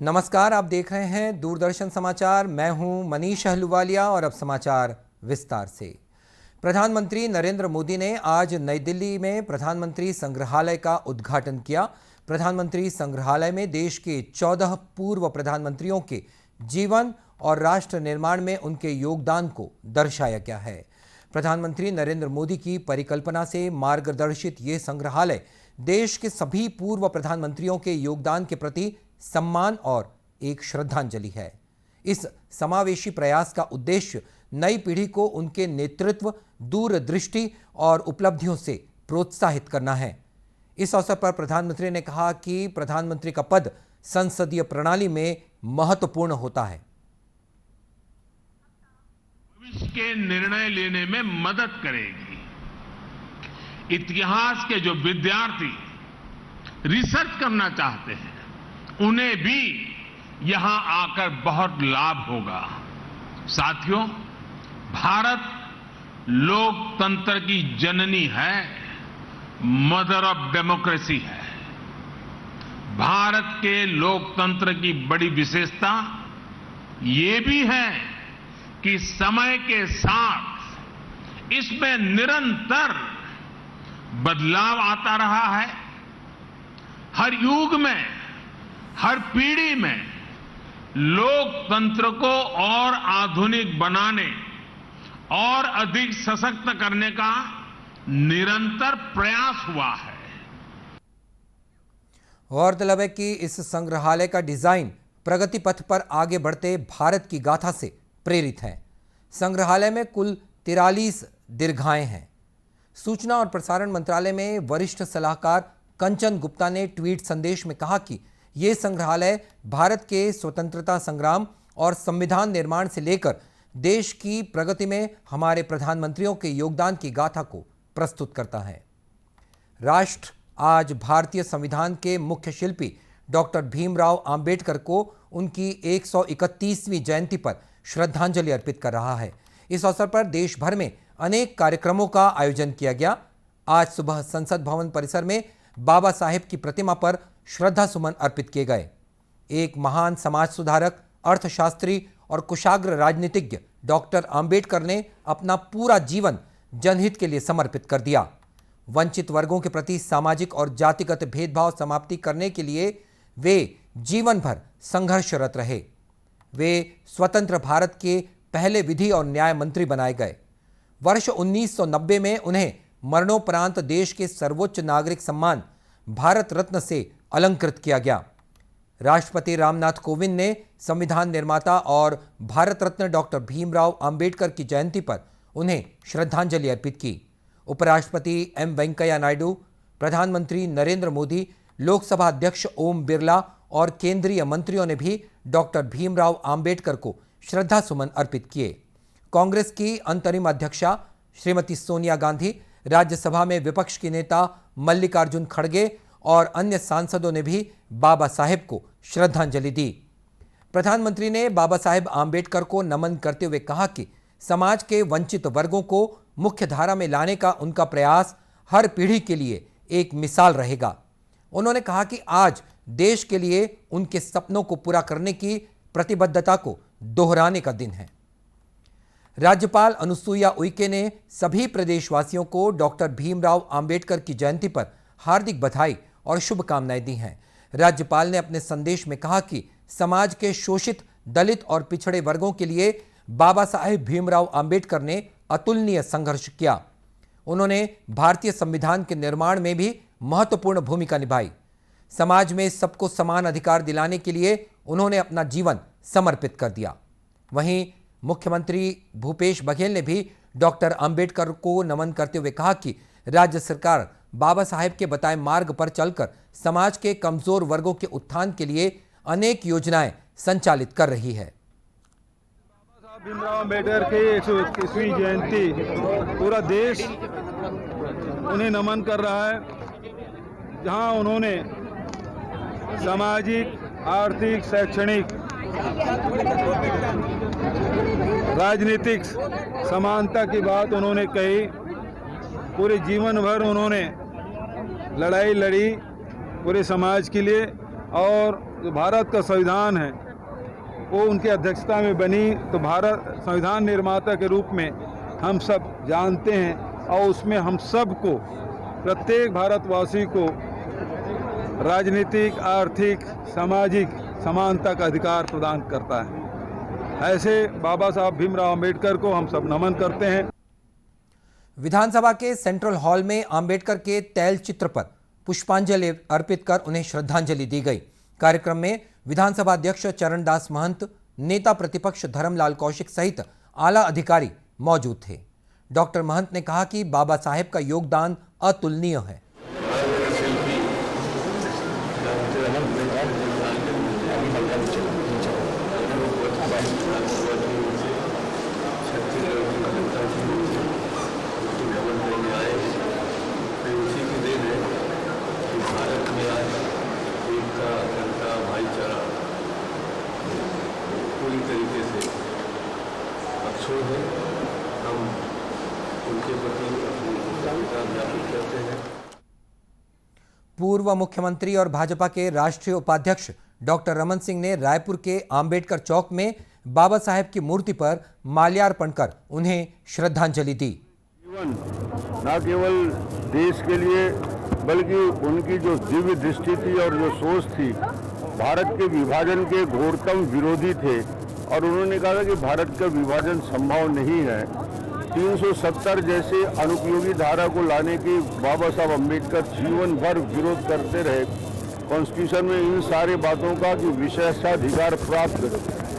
नमस्कार, आप देख रहे हैं दूरदर्शन समाचार। मैं हूं मनीष अहलूवालिया और अब समाचार विस्तार से। प्रधानमंत्री नरेंद्र मोदी ने आज नई दिल्ली में प्रधानमंत्री संग्रहालय का उद्घाटन किया। प्रधानमंत्री संग्रहालय में देश के 14 पूर्व प्रधानमंत्रियों के जीवन और राष्ट्र निर्माण में उनके योगदान को दर्शाया गया है। प्रधानमंत्री नरेंद्र मोदी की परिकल्पना से मार्गदर्शित ये संग्रहालय देश के सभी पूर्व प्रधानमंत्रियों के योगदान के प्रति सम्मान और एक श्रद्धांजलि है। इस समावेशी प्रयास का उद्देश्य नई पीढ़ी को उनके नेतृत्व, दूरदृष्टि और उपलब्धियों से प्रोत्साहित करना है। इस अवसर पर प्रधानमंत्री ने कहा कि प्रधानमंत्री का पद संसदीय प्रणाली में महत्वपूर्ण होता है। भविष्य के निर्णय लेने में मदद करेगी। इतिहास के जो विद्यार्थी रिसर्च करना चाहते हैं, उन्हें भी यहां आकर बहुत लाभ होगा। साथियों, भारत लोकतंत्र की जननी है, मदर ऑफ डेमोक्रेसी है। भारत के लोकतंत्र की बड़ी विशेषता ये भी है कि समय के साथ इसमें निरंतर बदलाव आता रहा है। हर युग में, हर पीढ़ी में लोकतंत्र को और आधुनिक बनाने और अधिक सशक्त करने का निरंतर प्रयास हुआ है। गौरतलब है कि इस संग्रहालय का डिजाइन प्रगति पथ पर आगे बढ़ते भारत की गाथा से प्रेरित है। संग्रहालय में कुल 43 दीर्घाएं हैं। सूचना और प्रसारण मंत्रालय में वरिष्ठ सलाहकार कंचन गुप्ता ने ट्वीट संदेश में कहा कि ये संग्रहालय भारत के स्वतंत्रता संग्राम और संविधान निर्माण से लेकर देश की प्रगति में हमारे प्रधानमंत्रियों के योगदान की गाथा को प्रस्तुत करता है। राष्ट्र आज भारतीय संविधान के मुख्य शिल्पी डॉक्टर भीमराव अंबेडकर को उनकी 131वीं जयंती पर श्रद्धांजलि अर्पित कर रहा है। इस अवसर पर देश भर में अनेक कार्यक्रमों का आयोजन किया गया। आज सुबह संसद भवन परिसर में बाबा साहेब की प्रतिमा पर श्रद्धा सुमन अर्पित किए गए। एक महान समाज सुधारक, अर्थशास्त्री और कुशाग्र राजनीतिज्ञ डॉक्टर अंबेडकर ने अपना पूरा जीवन जनहित के लिए समर्पित कर दिया। वंचित वर्गों के प्रति सामाजिक और जातिगत भेदभाव समाप्ति करने के लिए वे जीवन भर संघर्षरत रहे। वे स्वतंत्र भारत के पहले विधि और न्याय मंत्री बनाए गए। वर्ष 1990 में उन्हें मरणोपरांत देश के सर्वोच्च नागरिक सम्मान भारत रत्न से अलंकृत किया गया। राष्ट्रपति रामनाथ कोविंद ने संविधान निर्माता और भारत रत्न डॉक्टर भीमराव अंबेडकर की जयंती पर उन्हें श्रद्धांजलि अर्पित की। उपराष्ट्रपति एम वेंकैया नायडू, प्रधानमंत्री नरेंद्र मोदी, लोकसभा अध्यक्ष ओम बिरला और केंद्रीय मंत्रियों ने भी डॉक्टर भीमराव अंबेडकर को श्रद्धा सुमन अर्पित किए। कांग्रेस की अंतरिम अध्यक्षा श्रीमती सोनिया गांधी, राज्यसभा में विपक्ष के नेता मल्लिकार्जुन खड़गे और अन्य सांसदों ने भी बाबा साहेब को श्रद्धांजलि दी। प्रधानमंत्री ने बाबा साहेब आंबेडकर को नमन करते हुए कहा कि समाज के वंचित वर्गों को मुख्य धारा में लाने का उनका प्रयास हर पीढ़ी के लिए एक मिसाल रहेगा। उन्होंने कहा कि आज देश के लिए उनके सपनों को पूरा करने की प्रतिबद्धता को दोहराने का दिन है। राज्यपाल अनुसुईया उइके ने सभी प्रदेशवासियों को डॉक्टर भीमराव अंबेडकर की जयंती पर हार्दिक बधाई और शुभकामनाएं दी हैं। राज्यपाल ने अपने संदेश में कहा कि समाज के शोषित, दलित और पिछड़े वर्गों के लिए बाबा साहेब भीमराव अंबेडकर ने अतुलनीय संघर्ष किया। उन्होंने भारतीय संविधान के निर्माण में भी महत्वपूर्ण भूमिका निभाई। समाज में सबको समान अधिकार दिलाने के लिए उन्होंने अपना जीवन समर्पित कर दिया। वहीं मुख्यमंत्री भूपेश बघेल ने भी डॉक्टर अंबेडकर को नमन करते हुए कहा कि राज्य सरकार बाबा साहेब के बताए मार्ग पर चलकर समाज के कमजोर वर्गों के उत्थान के लिए अनेक योजनाएं संचालित कर रही है। भीमराव अंबेडकर की 121वीं जयंती पूरा देश उन्हें नमन कर रहा है, जहां उन्होंने सामाजिक, आर्थिक, शैक्षणिक, राजनीतिक समानता की बात उन्होंने कही। पूरे जीवन भर उन्होंने लड़ाई लड़ी पूरे समाज के लिए, और जो भारत का संविधान है वो उनकी अध्यक्षता में बनी। तो भारत संविधान निर्माता के रूप में हम सब जानते हैं और उसमें हम सबको, प्रत्येक भारतवासी को राजनीतिक, आर्थिक, सामाजिक समानता का अधिकार प्रदान करता है। ऐसे बाबा साहब भीमराव अंबेडकर को हम सब नमन करते हैं। विधानसभा के सेंट्रल हॉल में अंबेडकर के तैल चित्र पर पुष्पांजलि अर्पित कर उन्हें श्रद्धांजलि दी गई। कार्यक्रम में विधानसभा अध्यक्ष चरणदास महंत, नेता प्रतिपक्ष धर्मलाल कौशिक सहित आला अधिकारी मौजूद थे। डॉक्टर महंत ने कहा कि बाबा साहेब का योगदान अतुलनीय है। पूरी तरीके से अक्षुण्ण है। हम उनके प्रति अपनी कृतज्ञता ज्ञापित करते हैं। पूर्व मुख्यमंत्री और भाजपा के राष्ट्रीय उपाध्यक्ष डॉक्टर रमन सिंह ने रायपुर के अंबेडकर चौक में बाबा साहेब की मूर्ति पर माल्यार्पण कर उन्हें श्रद्धांजलि दी। जीवन न केवल देश के लिए बल्कि उनकी जो दिव्य दृष्टि थी और जो सोच थी, भारत के विभाजन के घोरतम विरोधी थे और उन्होंने कहा कि भारत का विभाजन संभव नहीं है। 370 जैसे अनुपयोगी धारा को लाने की बाबा साहब अम्बेडकर जीवन भर विरोध करते रहे। कॉन्स्टिट्यूशन में इन सारी बातों का कि विशेषाधिकार प्राप्त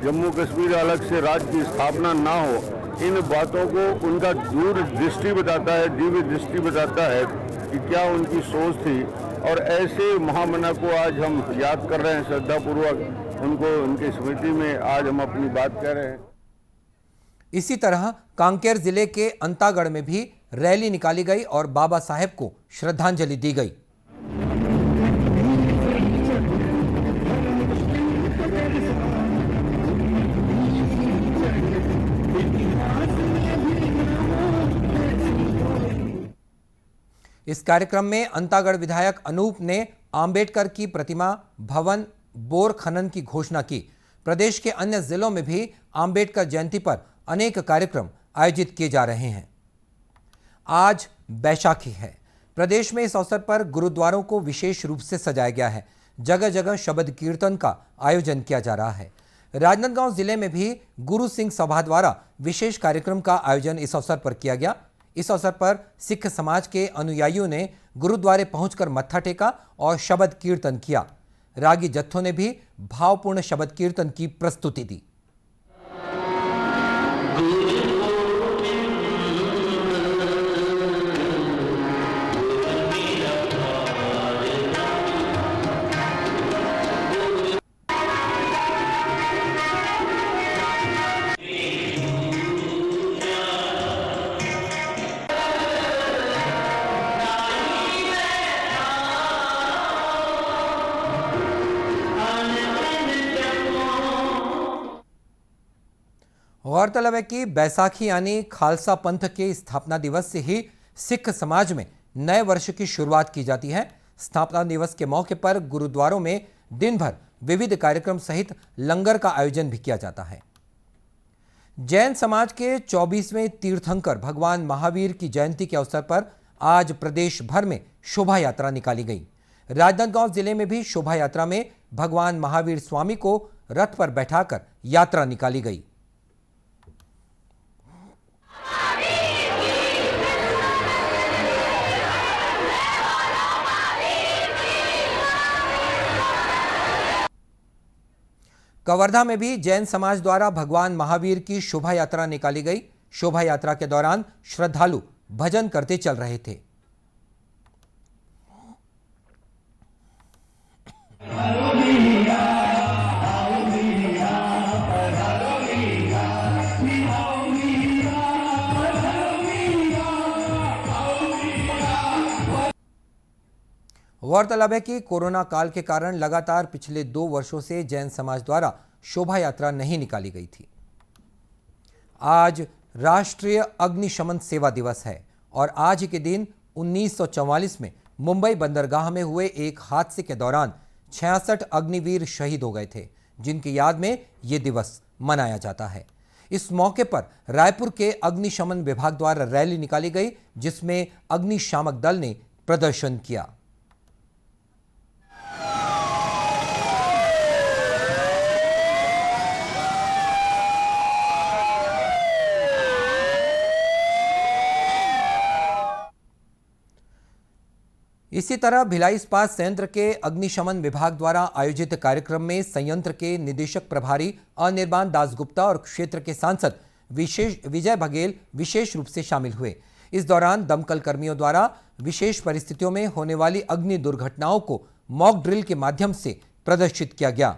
जम्मू कश्मीर अलग से राज्य की स्थापना ना हो, इन बातों को उनका दूर दृष्टि बताता है, दिव्य दृष्टि बताता है कि क्या उनकी सोच थी। और ऐसे महामना को आज हम याद कर रहे हैं श्रद्धापूर्वक, उनको उनकी स्मृति में आज हम अपनी बात कह रहे हैं। इसी तरह कांकेर जिले के अंतागढ़ में भी रैली निकाली गई और बाबा साहेब को श्रद्धांजलि दी गई। इस कार्यक्रम में अंतागढ़ विधायक अनूप ने अंबेडकर की प्रतिमा भवन बोर खनन की घोषणा की। प्रदेश के अन्य जिलों में भी अंबेडकर जयंती पर अनेक कार्यक्रम आयोजित किए जा रहे हैं। आज बैसाखी है। प्रदेश में इस अवसर पर गुरुद्वारों को विशेष रूप से सजाया गया है। जगह जगह शबद कीर्तन का आयोजन किया जा रहा है। राजनांदगांव जिले में भी गुरु सिंह सभा द्वारा विशेष कार्यक्रम का आयोजन इस अवसर पर किया गया। इस अवसर पर सिख समाज के अनुयायियों ने गुरुद्वारे पहुंचकर मत्था टेका और शबद कीर्तन किया। रागी जत्थों ने भी भावपूर्ण शबद कीर्तन की प्रस्तुति दी। गौरतलब है कि बैसाखी यानी खालसा पंथ के स्थापना दिवस से ही सिख समाज में नए वर्ष की शुरुआत की जाती है। स्थापना दिवस के मौके पर गुरुद्वारों में दिन भर विविध कार्यक्रम सहित लंगर का आयोजन भी किया जाता है। जैन समाज के 24वें तीर्थंकर भगवान महावीर की जयंती के अवसर पर आज प्रदेश भर में शोभा यात्रा निकाली गई। राजनांदगांव जिले में भी शोभा यात्रा में भगवान महावीर स्वामी को रथ पर बैठाकर यात्रा निकाली गई। कवर्धा में भी जैन समाज द्वारा भगवान महावीर की शोभा यात्रा निकाली गई। शोभा यात्रा के दौरान श्रद्धालु भजन करते चल रहे थे। गौरतलब है कि कोरोना काल के कारण लगातार पिछले 2 वर्षों से जैन समाज द्वारा शोभा यात्रा नहीं निकाली गई थी। आज राष्ट्रीय अग्निशमन सेवा दिवस है और आज के दिन 1944 में मुंबई बंदरगाह में हुए एक हादसे के दौरान 66 अग्निवीर शहीद हो गए थे, जिनकी याद में ये दिवस मनाया जाता है। इस मौके पर रायपुर के अग्निशमन विभाग द्वारा रैली निकाली गई, जिसमें अग्निशामक दल ने प्रदर्शन किया। इसी तरह भिलाई इस्पात संयंत्र के अग्निशमन विभाग द्वारा आयोजित कार्यक्रम में संयंत्र के निदेशक प्रभारी अनिर्बान दासगुप्ता और क्षेत्र के सांसद विजय बघेल विशेष रूप से शामिल हुए। इस दौरान दमकल कर्मियों द्वारा विशेष परिस्थितियों में होने वाली अग्नि दुर्घटनाओं को मॉक ड्रिल के माध्यम से प्रदर्शित किया गया।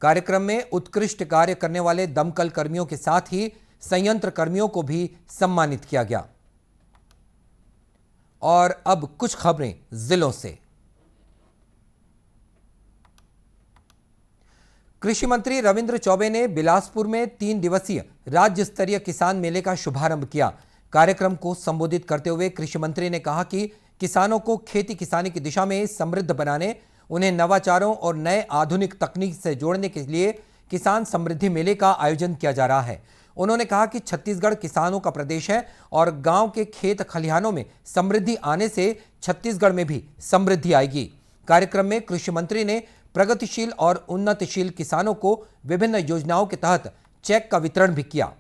कार्यक्रम में उत्कृष्ट कार्य करने वाले दमकल कर्मियों के साथ ही संयंत्र कर्मियों को भी सम्मानित किया गया। और अब कुछ खबरें जिलों से। कृषि मंत्री रविंद्र चौबे ने बिलासपुर में 3 दिवसीय राज्य स्तरीय किसान मेले का शुभारंभ किया। कार्यक्रम को संबोधित करते हुए कृषि मंत्री ने कहा कि किसानों को खेती किसानी की दिशा में समृद्ध बनाने, उन्हें नवाचारों और नए आधुनिक तकनीक से जोड़ने के लिए किसान समृद्धि मेले का आयोजन किया जा रहा है। उन्होंने कहा कि छत्तीसगढ़ किसानों का प्रदेश है और गांव के खेत खलिहानों में समृद्धि आने से छत्तीसगढ़ में भी समृद्धि आएगी। कार्यक्रम में कृषि मंत्री ने प्रगतिशील और उन्नतिशील किसानों को विभिन्न योजनाओं के तहत चेक का वितरण भी किया।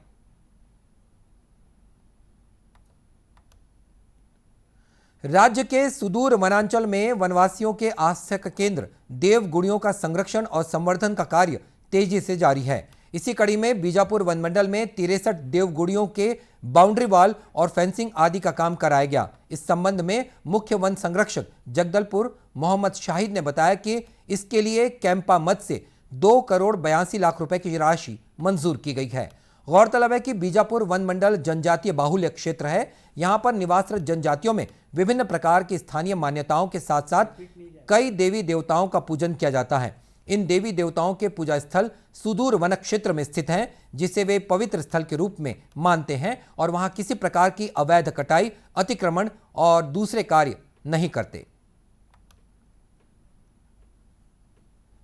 राज्य के सुदूर वनांचल में वनवासियों के आश्रय केंद्र देवगुड़ियों का संरक्षण और संवर्धन का कार्य तेजी से जारी है। इसी कड़ी में बीजापुर वनमंडल में 63 देवगुड़ियों के बाउंड्री वॉल और फेंसिंग आदि का काम कराया गया। इस संबंध में मुख्य वन संरक्षक जगदलपुर मोहम्मद शाहिद ने बताया कि इसके लिए कैंपा मद से 2,82,00,000 रुपए की राशि मंजूर की गई है। गौरतलब है कि बीजापुर वन मंडल जनजातीय बाहुल्य क्षेत्र है। यहां पर निवासरत जनजातियों में विभिन्न प्रकार की स्थानीय मान्यताओं के साथ साथ कई देवी देवताओं का पूजन किया जाता है। इन देवी देवताओं के पूजा स्थल सुदूर वन क्षेत्र में स्थित हैं, जिसे वे पवित्र स्थल के रूप में मानते हैं और वहां किसी प्रकार की अवैध कटाई, अतिक्रमण और दूसरे कार्य नहीं करते।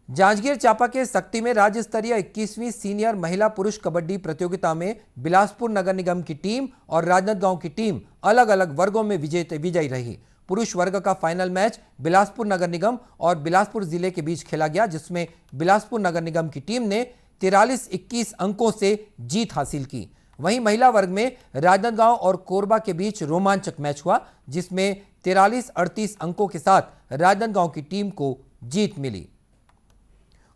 जांजगीर चांपा के सक्ती में राज्य स्तरीय 21वीं सीनियर महिला पुरुष कबड्डी प्रतियोगिता में बिलासपुर नगर निगम की टीम और राजनांदगांव की टीम अलग अलग वर्गों में विजयी रही। पुरुष वर्ग का फाइनल मैच बिलासपुर नगर निगम और बिलासपुर जिले के बीच खेला गया, जिसमें बिलासपुर नगर निगम की टीम ने 43-21 अंकों से जीत हासिल की। वहीं महिला वर्ग में राजनांदगांव और कोरबा के बीच रोमांचक मैच हुआ, जिसमें 43-38 अंकों के साथ राजनांदगांव की टीम को जीत मिली।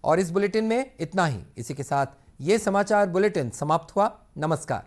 और इस बुलेटिन में इतना ही। इसी के साथ ये समाचार बुलेटिन समाप्त हुआ। नमस्कार।